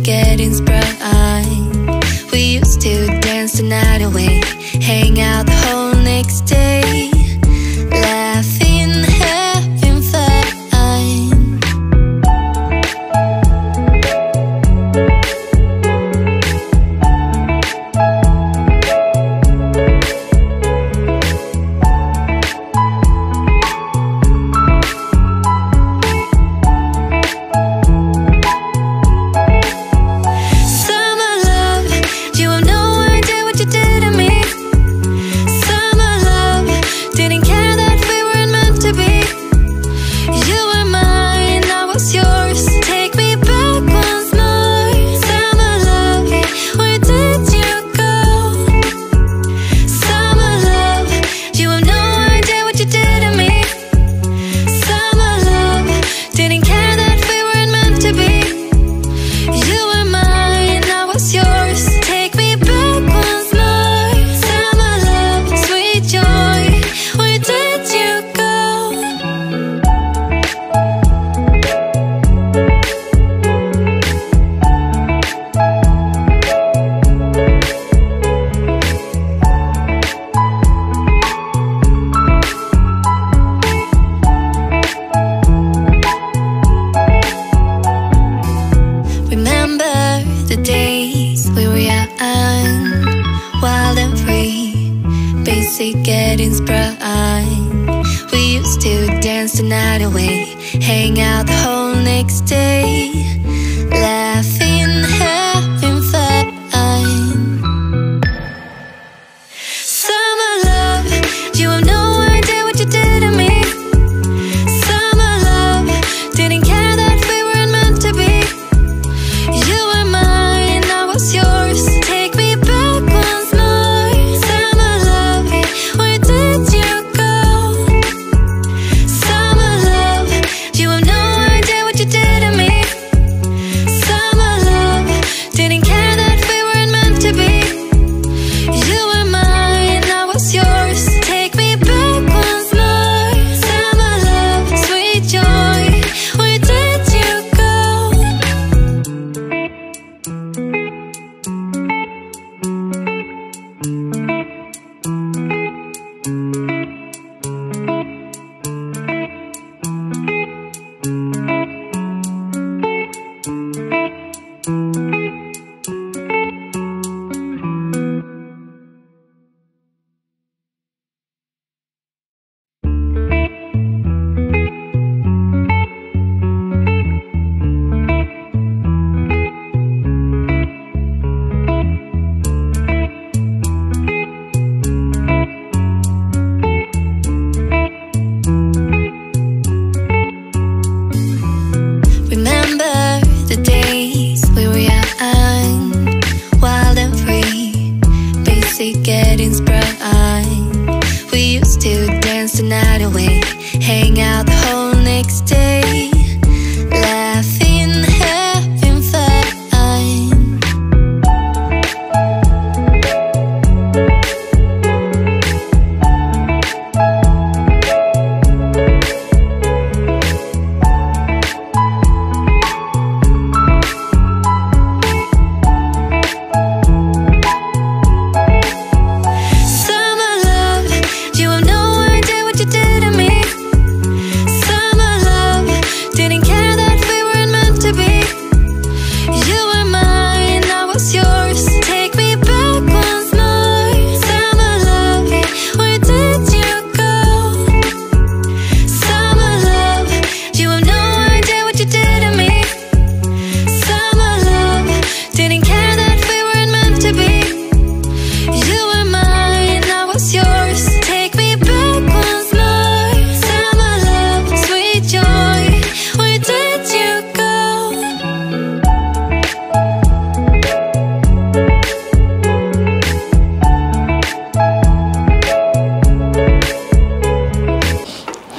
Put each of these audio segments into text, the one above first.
Getting sprung. We used to dance the night away, hang out the whole next day, laughing, having fun. So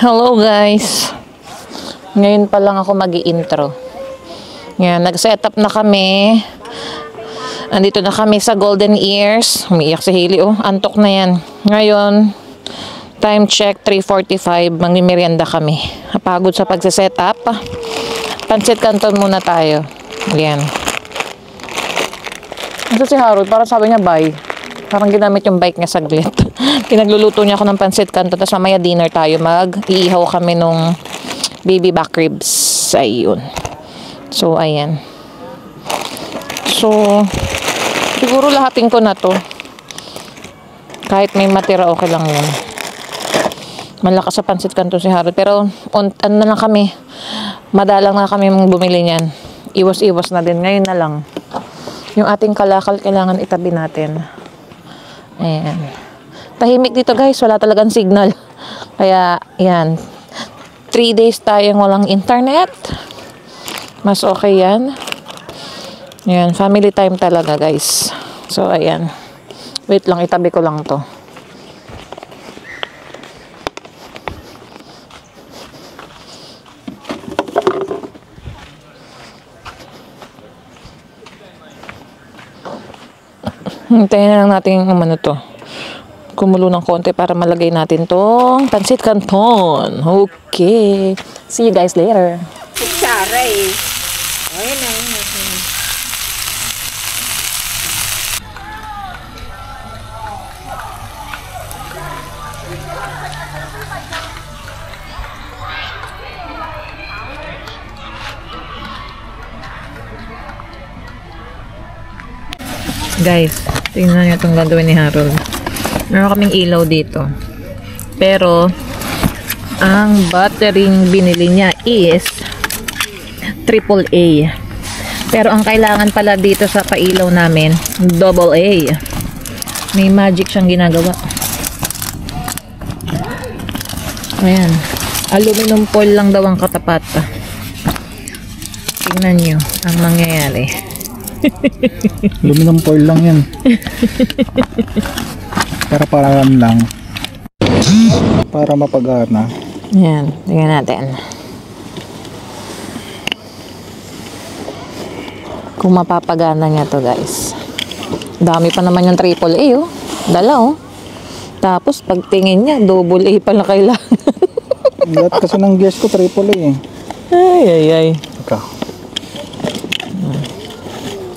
Hello guys. Ngayon pa lang ako mag-i-intro. Yan, nag-set up na kami. Andito na kami sa Golden Ears. Umiiyak si Hailey, oh. Antok na yan. Ngayon, time check 3:45. Magmimerienda kami. Napagod sa pagse-set up. Pancit Canton muna tayo. Yan. Ito si Harold, parang sabi niya bye. Parang ginamit yung bike niya saglit. Pinagluluto niya ako ng pancit canton. Tapos mamaya dinner tayo. Mag-iihaw kami nung baby back ribs. Ayun. So, ayan. So, siguro lahatin ko na to. Kahit may matira, okay lang yun. Malakas sa pancit canton si Harold. Pero, ano na lang kami. Madalang na kami bumili niyan. Iwas-iwas na din. Ngayon na lang. Yung ating kalakal, kailangan itabi natin. Ayan. Tahimik dito guys, wala talagang signal. Kaya, yan. 3 days tayong walang internet. Mas okay yan. Ayan, family time talaga guys. So, ayan. Wait lang, itabi ko lang to. Hintayin na lang natin yung ano to. Kumulo ng konti para malagay natin tong pancit canton. Okay. See you guys later. Kutsara eh. Ayun na, ayun na. Guys, tingnan nyo itong gagawin ni Harold. Meron kaming ilaw dito. Pero, ang battering binili niya is AAA. Pero ang kailangan pala dito sa pailaw namin, AA. May magic siyang ginagawa. Ayan. Aluminum foil lang daw ang katapat. Tingnan nyo ang mangyayari. Aluminum foil lang yan. Para lang. Para mapagana. Yan, tingnan natin. Kung mapapagana niya to guys. Dami pa naman yung AAA oh. Dala oh. Tapos pagtingin niya, AA pala kailangan. Lahat kasi ng gas ko AAA eh. Ay. Ika.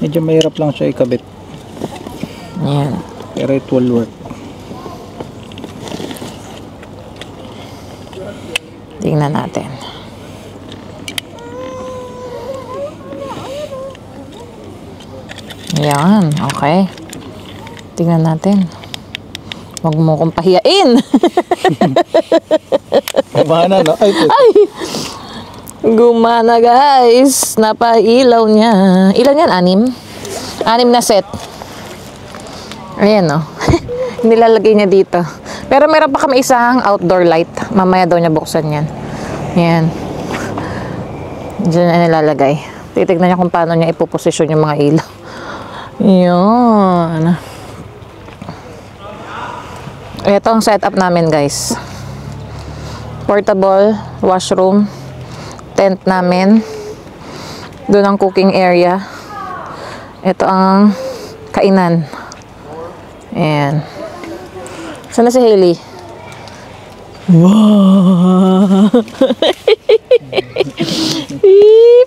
Medyo mahirap lang siya ikabit. Yan. Pero it will work. Tingnan natin. Yan. Okay. Tingnan natin. Huwag mo kong pahiyain. Gumana no? Ay! Gumana guys. Napailaw niya. Ilan yan? 6? 6 na set. Ayan o. Nilalagay niya dito. Pero meron pa kami isang outdoor light. Mamaya daw niya buksan yan. Ayan. Diyan na nilalagay. Titignan niya kung paano niya ipoposisyon yung mga ilaw. Yun. Ito ang setup namin guys. Portable washroom. Tent namin. Doon ang cooking area. Ito ang kainan. Ayan. Sana si Hailey? Wow!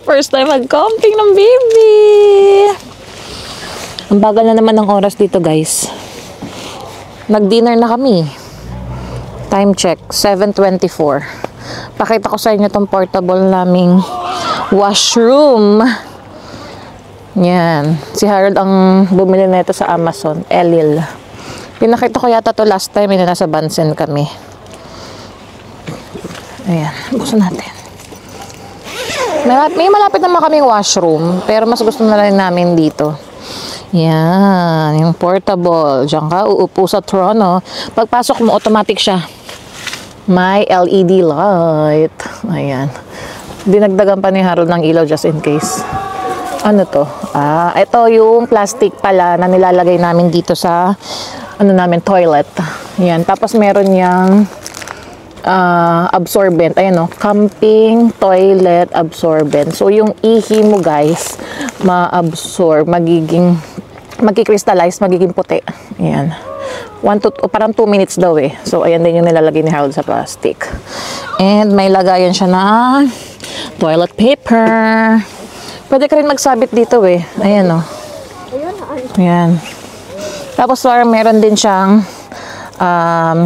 First time mag-camping ng baby! Ang bagal na naman ng oras dito guys. Nag-dinner na kami. Time check, 7:24. Pakita ko sa inyo tong portable naming washroom. Yan. Si Harold ang bumili na ito sa Amazon. Elil. Pinakita ko yata to last time. Nasa Bansen kami. Ayan. Buksan natin. May malapit naman kaming washroom. Pero mas gusto na rin namin dito. Yan. Yung portable. Diyan ka uupo sa trono. Pagpasok mo, automatic siya. May LED light. Ayan. Dinagdagan pa ni Harold ng ilaw just in case. Ano to? Ito yung plastic pala na nilalagay namin dito sa ano namin, toilet. Yan. Tapos meron yang absorbent. Ayan o, camping toilet absorbent. So, yung ihi mo guys, ma-absorb, magki-crystallize, magiging puti. Ayan. Parang 2 minutes daw eh. So, ayan din yung nilalagay ni Harold sa plastic. And may lagayan siya na toilet paper. Pwede ka rin magsabit dito eh. Ayan o. Ayan. Tapos, meron din siyang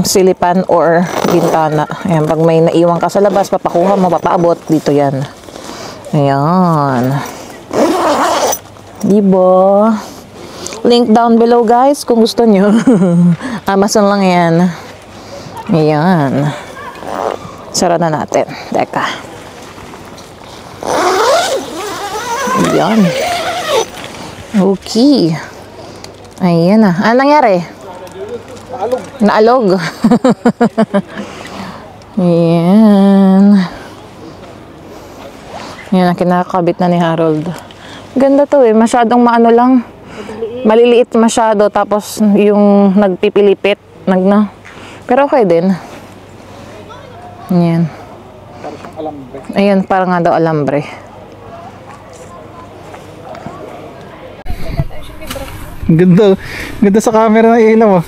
silipan or bintana. Ayan, pag may naiwan ka sa labas, papakuha mo, papaabot, dito yan. Ayan. Diba? Link down below guys, kung gusto nyo. Amazon lang yan. Ayan. Sara na natin. Teka. Ayan. Okay. Ayan na. Ano nangyari? Naalog. Ayan. Ayan ang kinakabit na ni Harold. Ganda to eh. Masyadong maano lang. Maliliit masyado. Tapos yung nagpipilipit. Pero okay din. Ayan. Ayan, parang nga daw alambre. Ganda. Ganda sa camera na ilaw.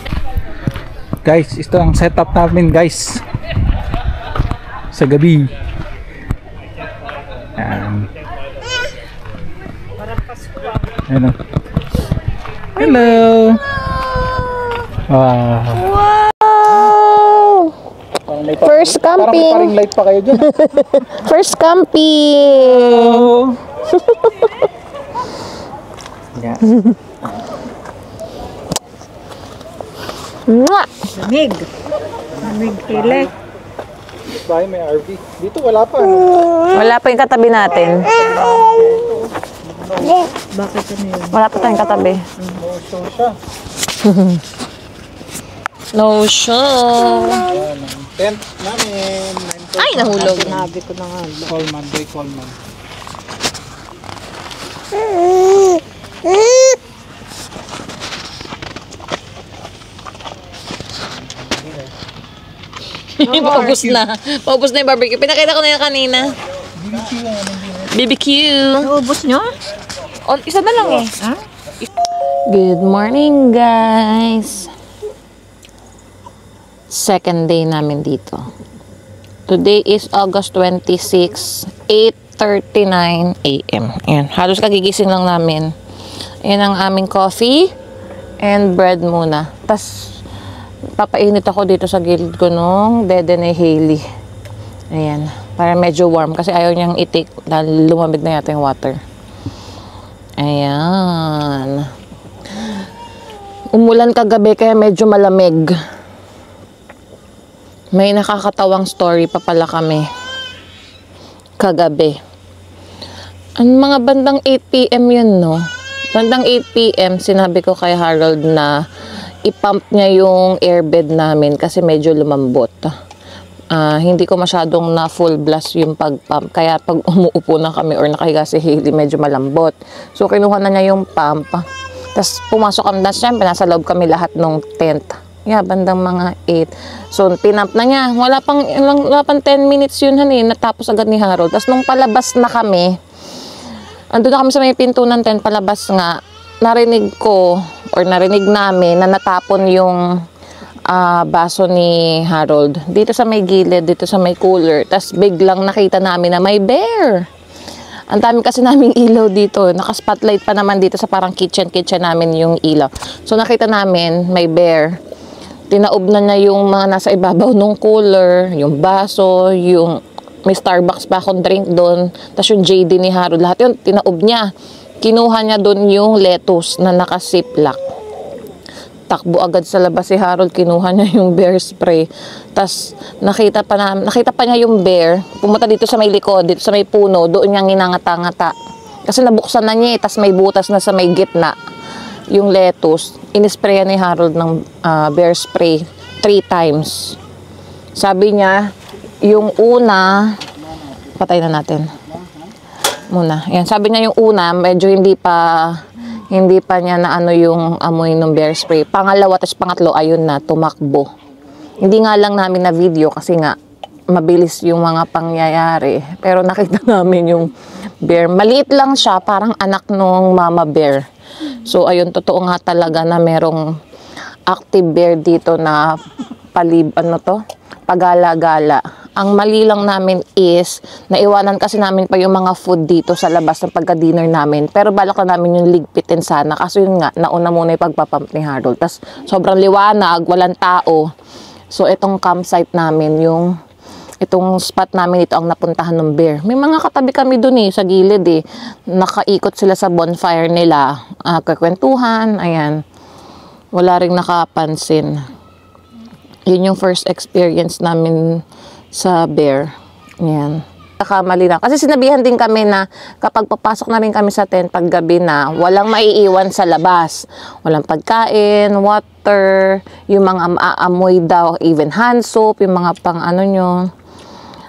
Guys, ito ang setup namin guys. Sa gabi. Ayan. Ayan. Hello. Wow. First camping. Parang light pa kayo dyan. First camping. Oh. Yeah. Lamig. Lamig kile. Bahay may RV. Dito wala pa. Wala pa yung katabi natin. Bakit ano yun? Wala pa tayong katabi. No show siya. No show. Yan ang tent namin. Ay, nahulog. Sinabi ko na nga. Coleman, Boy Coleman. Paubos na. Paubos na yung barbecue. Pinakita ko na yan kanina. BBQ. Naubos nyo? Isa na lang eh. Good morning guys. Second day namin dito. Today is August 26, 8:39 a.m. Ayan. Halos kagigising lang namin. Ayan ang aming coffee and bread muna. Tas papainit ako dito sa gilid ko nung dede ni Hailey. Ayan. Para medyo warm. Kasi ayaw niyang itik dahil lumamig na yata yung water. Ayan. Umulan kagabi kaya medyo malamig. May nakakatawang story pa pala kami. Kagabi. Ang mga bandang 8 p.m. yun, no? Bandang 8 p.m. sinabi ko kay Harold na i-pump niya yung airbed namin kasi medyo lumambot. Hindi ko masyadong na full blast yung pag-pump. Kaya pag umuupo na kami or nakahiga si Hailey, medyo malambot. So, kinuha na niya yung pump. Tapos, pumasok kami. Siyempre, nasa loob kami lahat ng tent. Yeah, bandang mga 8. So, pinump na niya. Wala pang 10 minutes yun, natapos agad ni Harold. Tapos, nung palabas na kami, andun na kami sa may pinto ng tent, palabas nga, narinig namin na natapon yung baso ni Harold dito sa may gilid, dito sa may cooler. Tapos biglang nakita namin na may bear. Ang dami kasi naming ilaw dito. Naka-spotlight pa naman dito sa parang kitchen namin yung ilaw. So nakita namin may bear. Tinaob na niya yung mga nasa ibabaw ng cooler, yung baso, yung may Starbucks pa akong drink doon. Tapos yung JD ni Harold, lahat yun tinaob niya. Kinuha niya doon yung lettuce na naka-ziplock. Takbo agad sa labas si Harold, kinuha niya yung bear spray. Tapos nakita pa niya yung bear. Pumunta dito sa may likod, dito sa may puno, doon niya ginangata-ngata. Kasi nabuksan na niya tapos may butas na sa may gitna. Yung lettuce, inisprayan ni Harold ng bear spray 3 times. Sabi niya, yung una, patay na natin. Muna. Yan, sabi niya yung una, medyo hindi pa niya na ano yung amoy ng bear spray. Pangalawa, tapos pangatlo, ayun na, tumakbo. Hindi nga lang namin na video kasi nga, mabilis yung mga pangyayari. Pero nakita namin yung bear. Maliit lang siya, parang anak nung mama bear. So ayun, totoo nga talaga na merong active bear dito na pagala-gala. Ang mali lang namin is, naiwanan kasi namin pa yung mga food dito sa labas ng pagka-dinner namin. Pero balak na namin yung ligpitin sana. Kaso yun nga, nauna muna yung pagpapump ni Harold. Tas sobrang liwanag, walang tao. So itong campsite namin, itong spot namin dito ang napuntahan ng bear. May mga katabi kami dun sa gilid Nakaikot sila sa bonfire nila. Kakwentuhan, ayan. Wala ring nakapansin. Yun yung first experience namin sa bear. Ayan. Nakamali na. Kasi sinabihan din kami na kapag papasok na rin kami sa tent pag gabi na, walang maiiwan sa labas. Walang pagkain, water, yung mga aamoy daw, even hand soap, yung mga pang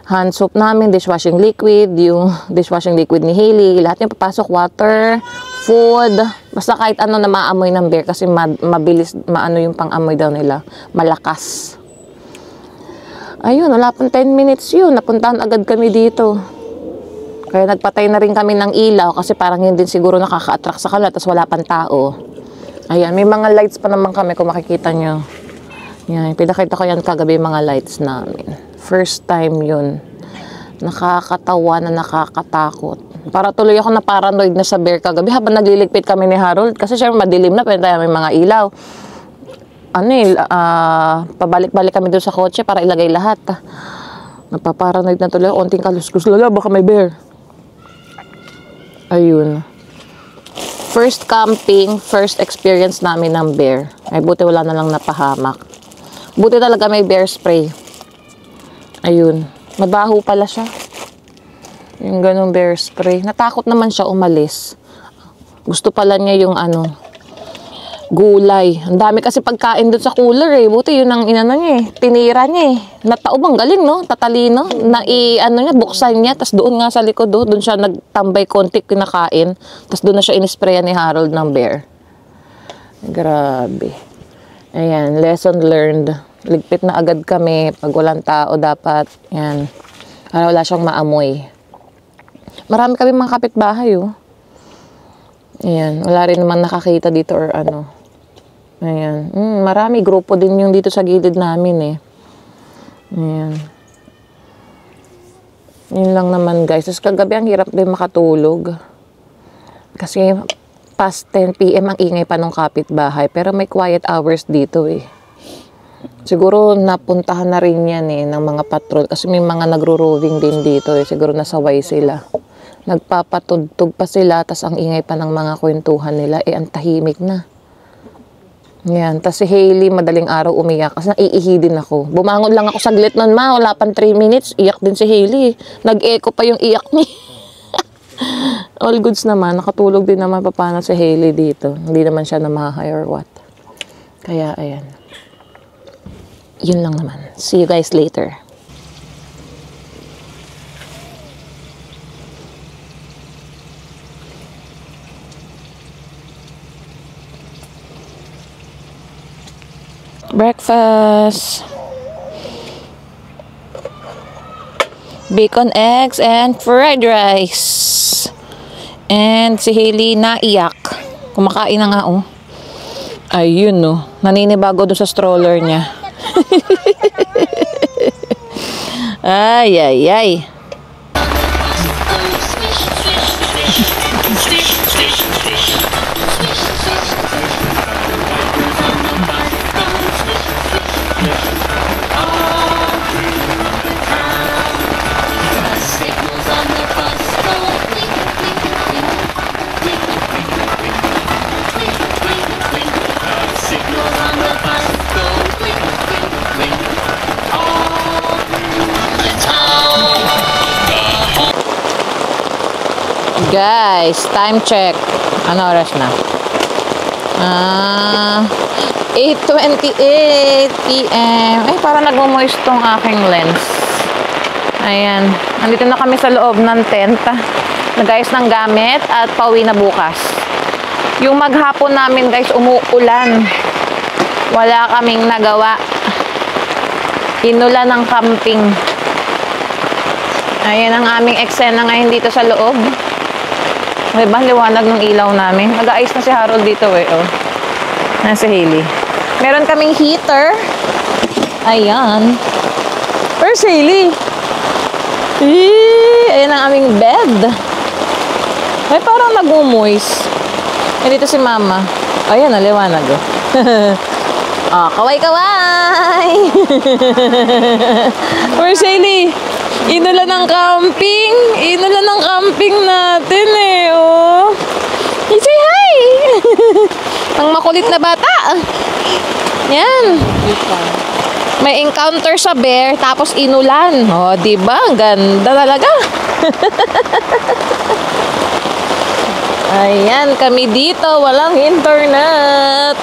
hand soap namin, dishwashing liquid, yung dishwashing liquid ni Hailey, lahat yung papasok, water, food, basta kahit ano na maamoy ng bear kasi mabilis, yung pang-amoy daw nila, malakas. Ayun, wala pang 10 minutes yun, napuntahan agad kami dito. Kaya nagpatay na rin kami ng ilaw kasi parang yun din siguro nakaka-attract sa kanila, tapos wala pang tao. Ayan, may mga lights pa naman kami kung makikita nyo. Yan, pinakita ko yan kagabi mga lights namin. First time yun. Nakakatawa na nakakatakot. Para tuloy ako na paranoid na sa bear kagabi habang nagliligpit kami ni Harold. Kasi syempre madilim na, pero may mga ilaw. Pabalik-balik kami doon sa kotse para ilagay lahat. Napaparanoid na tuloy. Onting kaluskus lala, baka may bear. Ayun. First camping, first experience namin ng bear. Ay, buti wala na lang napahamak. Buti talaga may bear spray. Ayun. Mabaho pala siya. Yung ganong bear spray. Natakot naman siya umalis. Gusto pala niya yung gulay. Ang dami kasi pagkain doon sa cooler Buti yun ang niya tinira niya Nataobang galing tatalino. Niya, buksan niya. Tapos doon nga sa likod doon siya nagtambay konti kinakain. Tapos doon na siya inisprayan ni Harold ng bear. Grabe. Ayan, lesson learned. Ligpit na agad kami. Pag walang tao dapat. Yan. Para wala siyang maamoy. Marami kami mga kapitbahay Ayan, wala rin naman nakakita dito or Ayan. Marami. Grupo din yung dito sa gilid namin Ayan. Yun lang naman guys. Tapos kagabi ang hirap din makatulog. Kasi past 10 PM ang ingay pa ng kapitbahay. Pero may quiet hours dito Siguro napuntahan na rin yan ng mga patrol. Kasi may mga nagro-roving din dito Siguro nasaway sila. Nagpapatugtog pa sila. Tas ang ingay pa ng mga kwentuhan nila. Ang tahimik na. Yan. Tas si Hailey madaling araw umiyak. Kasi naiihi din ako. Bumangon lang ako saglit nun wala pang 3 minutes. Iyak din si Hailey. Nag-echo pa yung iyak niya. All goods naman. Nakatulog din naman paano si Hailey dito. Hindi naman siya namahay or what. Kaya ayan. Yun lang naman. See you guys later. Breakfast. Bacon, eggs, and fried rice. And si Hailey naiyak. Kumakain na nga Ayun naninibago doon sa stroller niya. Ay, ay, ay. Guys, time check. Ano oras na? 8:28 PM. Ay, parang nagmo-moist tong aking lens. Ayan. Nandito na kami sa loob ng tent. Nag-ayos ng gamit at pauwi na bukas. Yung maghapon namin, guys, umuulan. Wala kaming nagawa. Inulan ng camping. Ayan ang aming eksena ngayon dito sa loob. May ba liwanag ng ilaw namin? Mag-aayos na si Harold dito eh. Oh. Nasa Hailey. Meron kaming heater. Ayan. Where's Hailey? Ayan ang aming bed. Ay, parang nag-moist. Eh, dito si Mama. Ayan, liwanag. Oh, kaway-kaway! Where's Hailey? Inula ng camping. Inula ng camping natin eh, oh. Say hi! Ang makulit na bata. Yan. May encounter sa bear, tapos inulan. Oh, diba? Ang ganda talaga. Ayan, kami dito. Walang internet.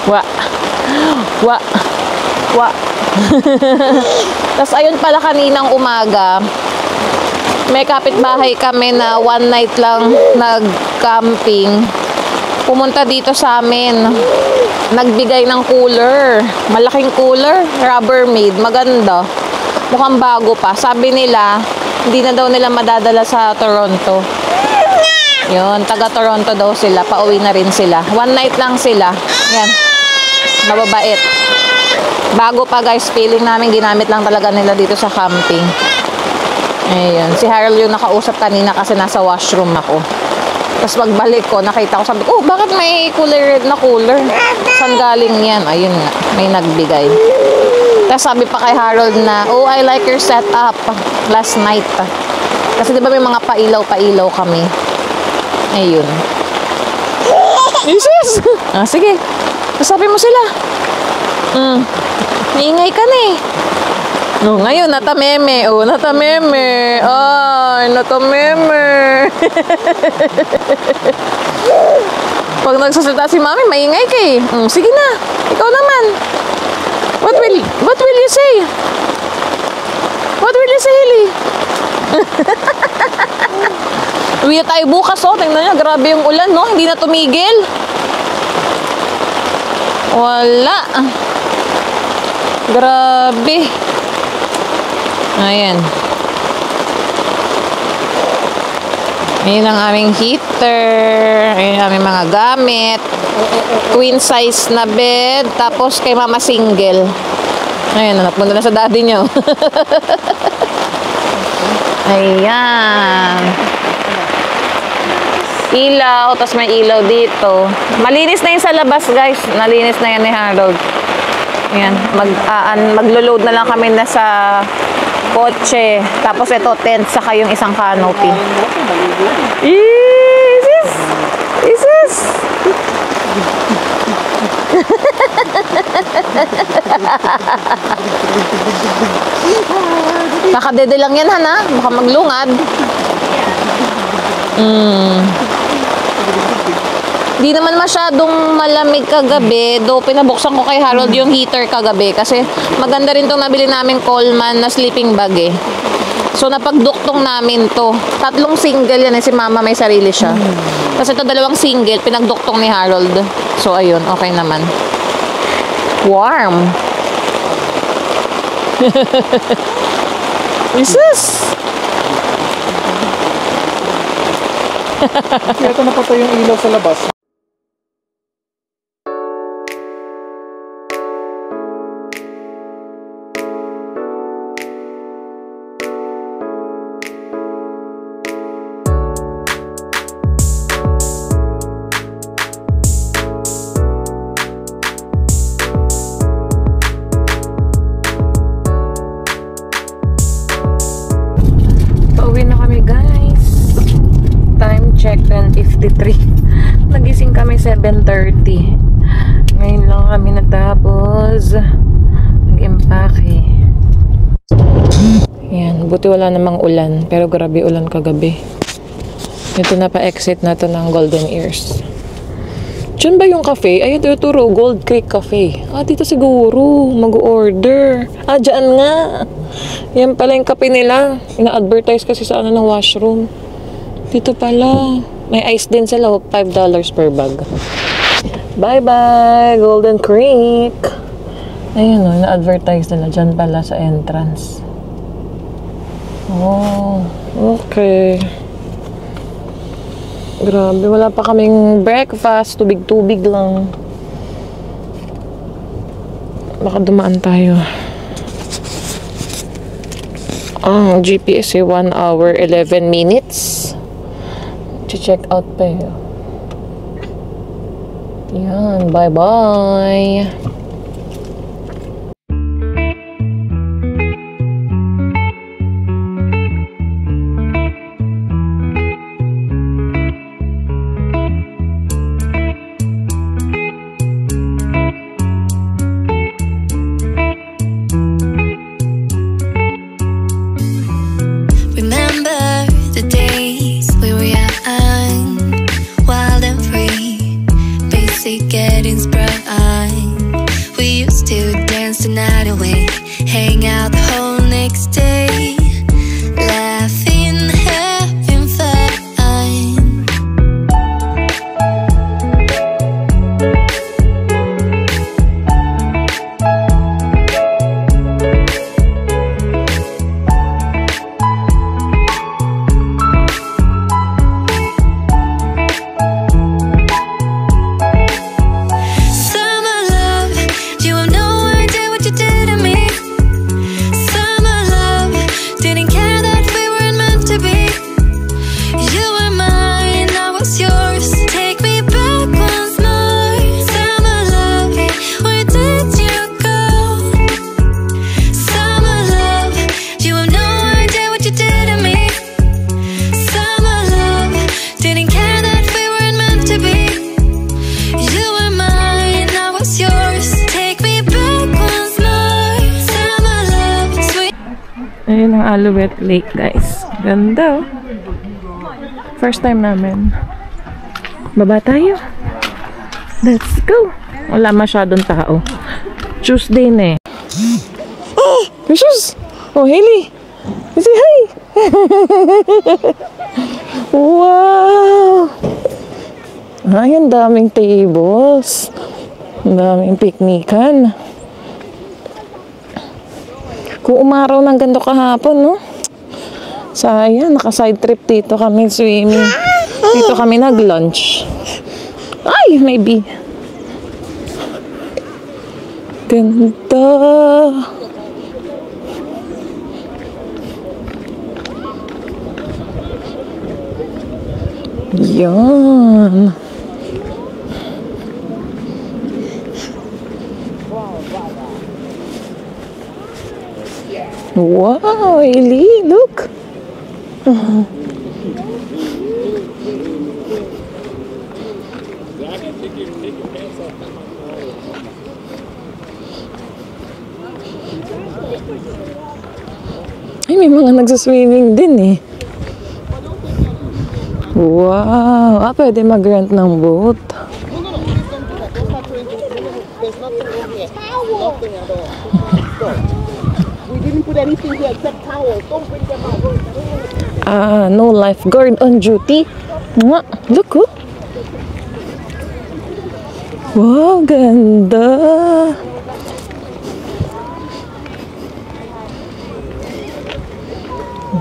Wa. Tapos ayun pala kaninang umaga, may kapitbahay kami na one night lang nag-camping. Pumunta dito sa amin. Nagbigay ng cooler. Malaking cooler. Rubbermaid. Maganda. Mukhang bago pa. Sabi nila, hindi na daw nila madadala sa Toronto. Yun, taga Toronto daw sila. Pauwi na rin sila. One night lang sila. Yan. Mababait. Bago pa guys, feeling namin ginamit lang talaga nila dito sa camping. Ayun. Si Harold yung nakausap kanina kasi nasa washroom ako. Tapos pagbalik ko, nakita ko, sabi ko, oh, bakit may cooler red na cooler? Saan galing yan? Ayun nga, may nagbigay. Tapos sabi pa kay Harold na, oh, I like your setup last night. Kasi diba may mga pailaw-pailaw kami. Ayun. Jesus! Ah, sige. Sabi mo sila. Iingay ka na eh. No, ngayon, natameme. Oh, natameme. Ay, natameme. Pag nagsasalita si Mami, maingay ka eh. Sige na. Ikaw naman. What will you say? What will you say, Hailey? Uwi na tayo bukas, oh. Tingnan niyo, grabe yung ulan, no? Hindi na tumigil. Wala. Grabe. Ayan. Ayan ang aming heater. Ayan ang aming mga gamit. Queen size na bed. Tapos kay Mama single. Ayan, napunta na sa daddy niyo. Ayan. Ilaw. Tapos may ilaw dito. Malinis na yun sa labas, guys. Nalinis na yan ni Harold. Ayan. Maglo-load na lang kami na sa kotse. Tapos ito, tent, saka yung isang canopy. Isis! Isis! Nakadede lang yan, Hana. Baka maglungad. Di naman masyadong malamig kagabi, though pinabuksan ko kay Harold yung heater kagabi kasi maganda rin itong nabili namin Coleman na sleeping bag eh. So napagduktong namin to. 3 single yan eh, si Mama may sarili siya. Kasi ito 2 single, pinagduktong ni Harold. So ayun, okay naman. Warm. Jesus! Kaya ito napatay yung ilaw sa labas. Pauwi na kami, guys. Time check 10:53. Nagising kami 7:30. Ngayon lang kami natapos mag-impake. Yan, buti wala namang ulan, pero grabe ulan kagabi. Ito na pa-exit na to ng Golden Ears. Diyan ba yung cafe? Ayun, tuturo, Gold Creek Cafe. Ah, dito siguro mag-order. Ah, dyan nga. Yan pala yung cafe nila. Ina-advertise kasi sa ano ng washroom. Dito pala. May ice din sila, $5 per bag. Bye-bye, Golden Creek. Ayun o, na-advertise nila dyan pala sa entrance. Oh, okay. Grabe, wala pa kaming breakfast. Tubig-tubig lang. Baka dumaan tayo. Ang GPS ay 1 hour 11 minutes. Check out pa yun. Yan, bye-bye. Remember the days we were young, wild and free, basic getting sprung. We used to dance the night away, hang out the whole next day, laughing, having fun. Summer love, you have no idea what you did to me. Summer love, didn't care that we weren't meant to be. You were mine, I was yours. Take me back once more. Summer love, where did you go? Summer love, you have no idea what you did to me. Summer love, didn't care that we weren't meant to be. You were mine, I was yours. Take me back once more. Summer love, sweet. Ayun ang Alouette Lake, guys. Ganda, oh. First time namin. Baba tayo. Let's go. Wala masyadong tao. Tuesday na eh. Oh! Precious! Oh, Hailey! Say hi! Wow! Ay, ang daming tables. Ang daming piknikan. Kung umaraw ng ganito kahapon, no? Sayang, naka-side trip dito kami swimming. Dito kami nag-lunch. Ay, maybe. Ganda. Yan. Wow, Ellie, look. Ay, may mga nagsaswimming din eh. Wow. Ah, pwede mag-rent ng boat. We didn't put anything here except towels. Don't bring them out. Ah, no lifeguard on duty. Mwah, look, oh. Wow, ganda.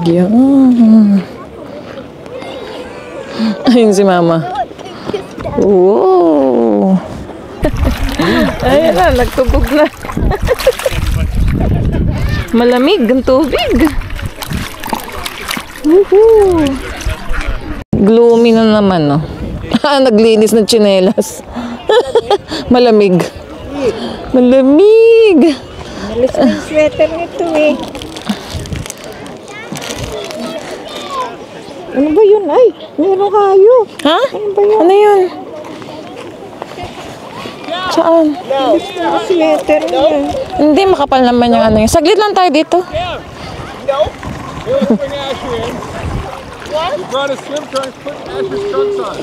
Yan. Ayun si Mama. Wow. Ayun na, nagtubog na. Malamig ang tubig. Woohoo! Gloomy na naman, no? Naglinis ng tsinelas. Malamig. Malamig! Alis na yung sweater nito eh. Ano ba yun? Ay, meron kayo. Ha? Ano ba yun? Ano yun? Saan? Alis na yung sweater niya. Hindi, makapal naman yung ano yun. Saglit lang tayo dito. No. We want to bring Asher in. What? We brought a swim trunks, put Asher's trunks on.